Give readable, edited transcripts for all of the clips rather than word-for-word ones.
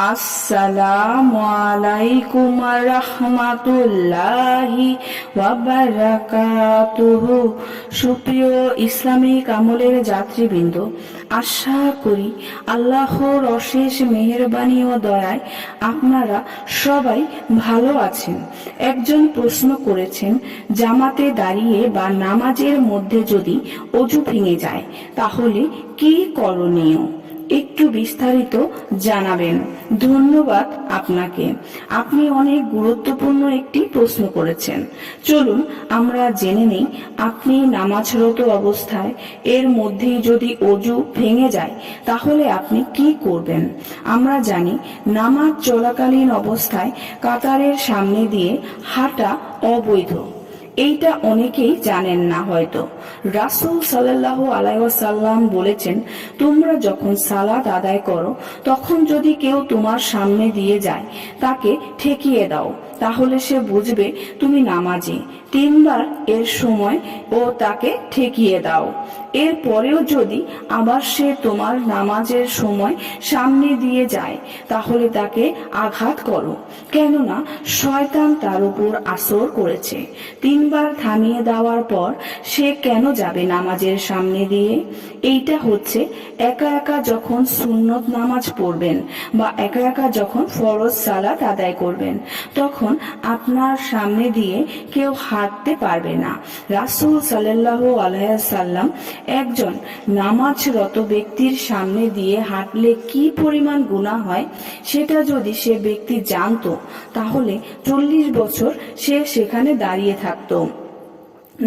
আসসালামু আলাইকুম রাহমাতুল্লাহি ওয়া বারাকাতুহু। সুপ্রিয় ইসলামিক আমলের যাত্রীবৃন্দ, আশা করি আল্লাহর অশেষ মেহেরবানি ও দয়ায় আপনারা সবাই ভালো আছেন। একজন প্রশ্ন করেছেন, জামাতে দাঁড়িয়ে বা নামাজের মধ্যে যদি অজু ভেঙে যায় তাহলে কি করণীয়, একটু বিস্তারিত জানাবেন। ধন্যবাদ আপনাকে, আপনি অনেক গুরুত্বপূর্ণ একটি প্রশ্ন করেছেন। চলুন আমরা জেনে নেই, আপনি নামাজরত অবস্থায় এর মধ্যেই যদি অজু ভেঙে যায় তাহলে আপনি কি করবেন। আমরা জানি নামাজ চলাকালীন অবস্থায় কাতারের সামনে দিয়ে হাঁটা অবৈধ। এইটা অনেকেই জানেন না হয়তো। রাসূল সাল্লাল্লাহু আলাইহি ওয়াসাল্লাম বলেছেন, তোমরা যখন সালাত আদায় করো তখন যদি কেউ তোমার সামনে দিয়ে যায় তাকে ঠেকিয়ে দাও, তাহলে সে বুঝবে তুমি নামাজি। 3 বার এর সময় ও তাকে ঠেকিয়ে দাও। এর পরেও যদি আবার সে তোমার নামাজের সময় সামনে দিয়ে যায় তাহলে তাকে আঘাত করো, কেননা শয়তান তার উপর আসর করেছে। 3 বার থামিয়ে দেওয়ার পর সে কেন যাবে নামাজের সামনে দিয়ে? এইটা হচ্ছে একা একা যখন সুন্নত নামাজ পড়বেন বা একা একা যখন ফরজ সালাত আদায় করবেন, তখন আপনার সামনে দিয়ে কেউ হাঁটতে পারবে না। রাসূল সাল্লাল্লাহু আলাইহি ওয়াসাল্লাম একজন নামাজরত ব্যক্তির সামনে দিয়ে হাঁটলে কি পরিমাণ গুনাহ হয় সেটা যদি সে ব্যক্তি জানতো তাহলে 40 বছর সে সেখানে দাঁড়িয়ে থাকতো,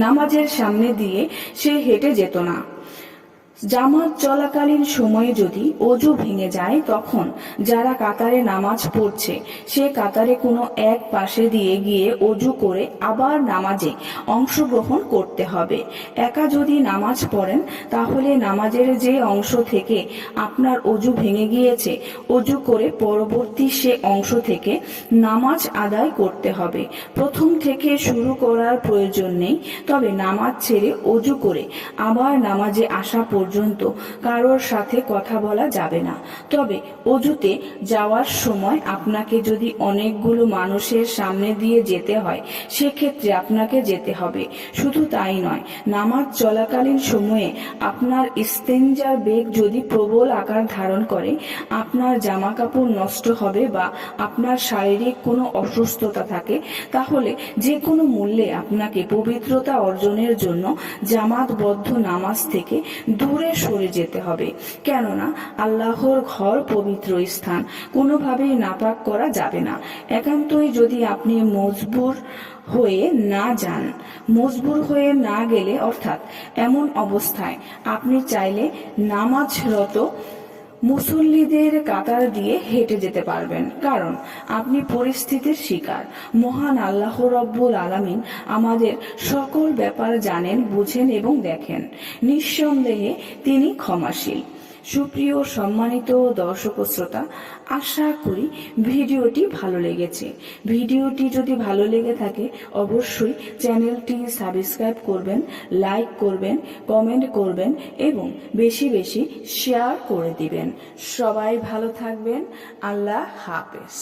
নামাজের সামনে দিয়ে সে হেঁটে যেত না। জামাত চলাকালীন সময়ে যদি অজু ভেঙে যায় তখন যারা কাতারে নামাজ পড়ছে সে কাতারে কোনো এক পাশে দিয়ে গিয়ে অজু করে আবার নামাজে অংশগ্রহণ করতে হবে। একা যদি নামাজ পড়েন তাহলে নামাজের যে অংশ থেকে আপনার অজু ভেঙে গিয়েছে অজু করে পরবর্তী সে অংশ থেকে নামাজ আদায় করতে হবে। প্রথম থেকে শুরু করার প্রয়োজন নেই, তবে নামাজ ছেড়ে অজু করে আবার নামাজে আসা পর্যন্ত কারোর সাথে কথা বলা যাবে না। তবে অজুতে যাওয়ার সময় আপনাকে যদি অনেকগুলো মানুষের সামনে দিয়ে যেতে হয় সেক্ষেত্রে আপনাকে যেতে হবে। শুধু তাই নয়, নামাজ চলাকালীন সময়ে আপনার ইস্তেঞ্জার বেগ যদি প্রবল আকার ধারণ করে আপনার জামা কাপড় নষ্ট হবে বা আপনার শারীরিক কোনো অসুস্থতা থাকে তাহলে যে কোনো মূল্যে আপনাকে পবিত্রতা অর্জনের জন্য জামাতবদ্ধ নামাজ থেকে দূরে সরে যেতে হবে, কেননা আল্লাহর ঘর পবিত্র স্থান, কোনোভাবেই নাপাক করা যাবে না। একান্তই যদি আপনি মজবুর হয়ে না যান, মজবুর হয়ে না গেলে অর্থাৎ এমন অবস্থায় আপনি চাইলে নামাজরত মুসল্লিদের কাতার দিয়ে হেঁটে যেতে পারবেন, কারণ আপনি পরিস্থিতির শিকার। মহান আল্লাহ রব্বুল আলামিন আমাদের সকল ব্যাপার জানেন, বুঝেন এবং দেখেন। নিঃসন্দেহে তিনি ক্ষমাশীল। সুপ্রিয় সম্মানিত দর্শক ও শ্রোতা, আশা করি ভিডিওটি ভালো লেগেছে। ভিডিওটি যদি ভালো লেগে থাকে অবশ্যই চ্যানেলটি সাবস্ক্রাইব করবেন, লাইক করবেন, কমেন্ট করবেন এবং বেশি বেশি শেয়ার করে দিবেন। সবাই ভালো থাকবেন। আল্লাহ হাফেজ।